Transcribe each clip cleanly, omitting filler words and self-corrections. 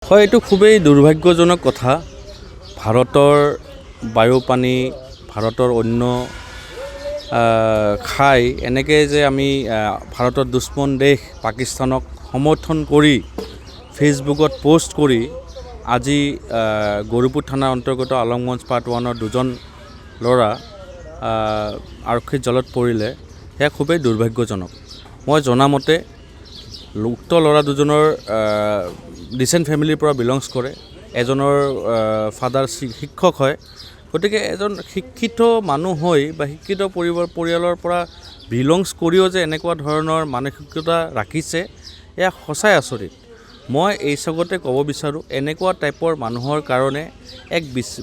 হয়, এইটো খুবেই দুৰ্ভাগ্যজনক কথা। ভাৰতৰ বায়ু পানী, ভাৰতৰ অন্য খাই এনেকৈ যে আমি ভাৰতৰ দুশ্মন দেশ পাকিস্তানক সমৰ্থন কৰি ফেচবুকত পোষ্ট কৰি আজি গৌৰীপুৰ থানাৰ অন্তৰ্গত আলমগঞ্জ পাৰ্ট 1ৰ দুজন ল'ৰা আৰক্ষীৰ জালত পৰিলে, সেয়া খুবেই দুৰ্ভাগ্যজনক। মই জনামতে উক্ত ল'ৰা দুজনৰ ডিচেণ্ট ফেমিলিৰ পৰা বিলংছ কৰে। এজনৰ ফাদাৰ শিক্ষক হয়। গতিকে এজন শিক্ষিত মানুহ হৈ বা শিক্ষিত পৰিয়ালৰ পৰা বিলংছ কৰিও যে এনেকুৱা ধৰণৰ মানসিকতা ৰাখিছে, এয়া সঁচাই আচৰিত। মই এই চগতে ক'ব বিচাৰোঁ, এনেকুৱা টাইপৰ মানুহৰ কাৰণে এক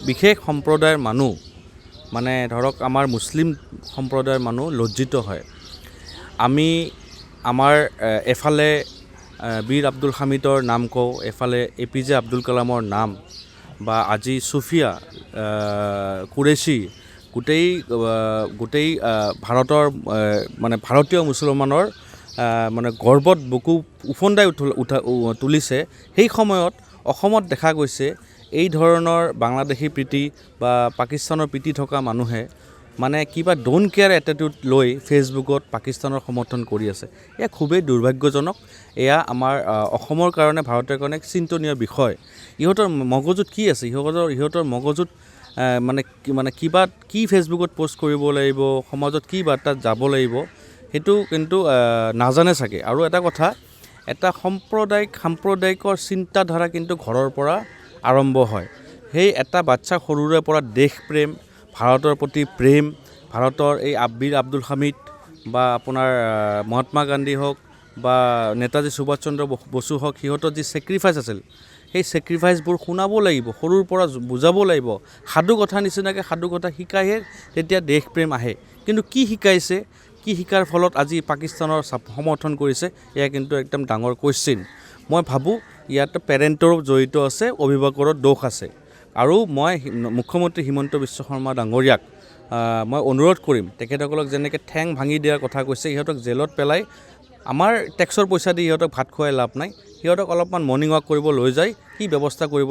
বিশেষ সম্প্ৰদায়ৰ মানুহ, মানে ধৰক আমাৰ মুছলিম সম্প্ৰদায়ৰ মানুহ লজ্জিত হয়। আমি আমাৰ এফালে বীৰ আব্দুল হামিদৰ নাম কওঁ, এফালে APJ আব্দুল কালামৰ নাম, বা আজি ছুফিয়া কুৰেশ্বি, গোটেই ভাৰতৰ মানে ভাৰতীয় মুছলমানৰ মানে গৰ্বত বুকু উফন্দাই তুলিছে। সেই সময়ত অসমত দেখা গৈছে এই ধৰণৰ বাংলাদেশী প্ৰীতি বা পাকিস্তানৰ প্ৰীতি থকা মানুহে মানে কিবা ডোণ্ট কেয়াৰ এটিটিউড লৈ ফেচবুকত পাকিস্তানৰ সমৰ্থন কৰি আছে। এয়া খুবেই দুৰ্ভাগ্যজনক। এয়া আমাৰ অসমৰ কাৰণে, ভাৰতৰ কাৰণে চিন্তনীয় বিষয়। ইহঁতৰ মগজুত কি আছে? ইহঁতৰ মগজুত মানে কিবা কি ফেচবুকত পোষ্ট কৰিব লাগিব, সমাজত কি বাৰ্তাত যাব লাগিব, সেইটো কিন্তু নাজানে চাগে। আৰু এটা কথা, এটা সাম্প্ৰদায়িকৰ চিন্তাধাৰা কিন্তু ঘৰৰ পৰা আৰম্ভ হয়। সেই এটা বাচ্চা সৰুৰে পৰা দেশপ্ৰেম, ভাৰতৰ প্ৰতি প্ৰেম, ভাৰতৰ এই বীৰ আব্দুল হামিদ বা আপোনাৰ মহাত্মা গান্ধী হওক বা নেতাজী সুভাষ চন্দ্ৰ বসু হওক, সিহঁতৰ যি ছেক্ৰিফাইচ আছিল, সেই ছেক্ৰিফাইচবোৰ শুনাব লাগিব, সৰুৰ পৰা বুজাব লাগিব। সাধু কথা নিচিনাকৈ সাধু কথা শিকাইহে তেতিয়া দেশপ্ৰেম আহে। কিন্তু কি শিকাইছে, কি শিকাৰ ফলত আজি পাকিস্তানৰ সমৰ্থন কৰিছে, এয়া কিন্তু একদম ডাঙৰ কুৱেশ্যন। মই ভাবোঁ ইয়াত পেৰেণ্টৰো জড়িত আছে, অভিভাৱকৰো দোষ আছে। আৰু মই মুখ্যমন্ত্ৰী হিমন্ত বিশ্ব শৰ্মা ডাঙৰীয়াক মই অনুৰোধ কৰিম, তেখেতসকলক যেনেকৈ ঠেং ভাঙি দিয়াৰ কথা কৈছে, ইহঁতক জেলত পেলাই আমাৰ টেক্সৰ পইচা দি ইহঁতক ভাত খুৱাই লাভ নাই। সিহঁতক অলপমান মৰ্ণিং ৱাক কৰিব লৈ যায়, কি ব্যৱস্থা কৰিব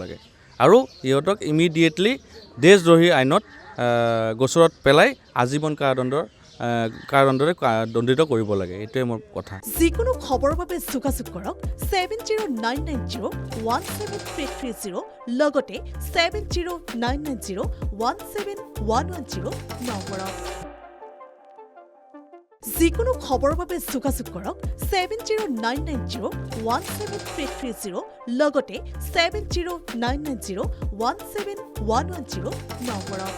লাগে। আৰু ইহঁতক ইমিডিয়েটলি দেশদ্ৰোহী আইনত গোচৰত পেলাই আজীৱন কাৰাদণ্ডৰে দণ্ডিত কৰিব লাগে। এইটোৱে মোৰ কথা। যিকোনো খবৰৰ বাবে যোগাযোগ কৰক 7099017330 লগতে 7099017110 নম্বৰত। যিকোনো খবৰৰ বাবে যোগাযোগ কৰক 7099017330 লগতে 7099017110 নম্বৰত।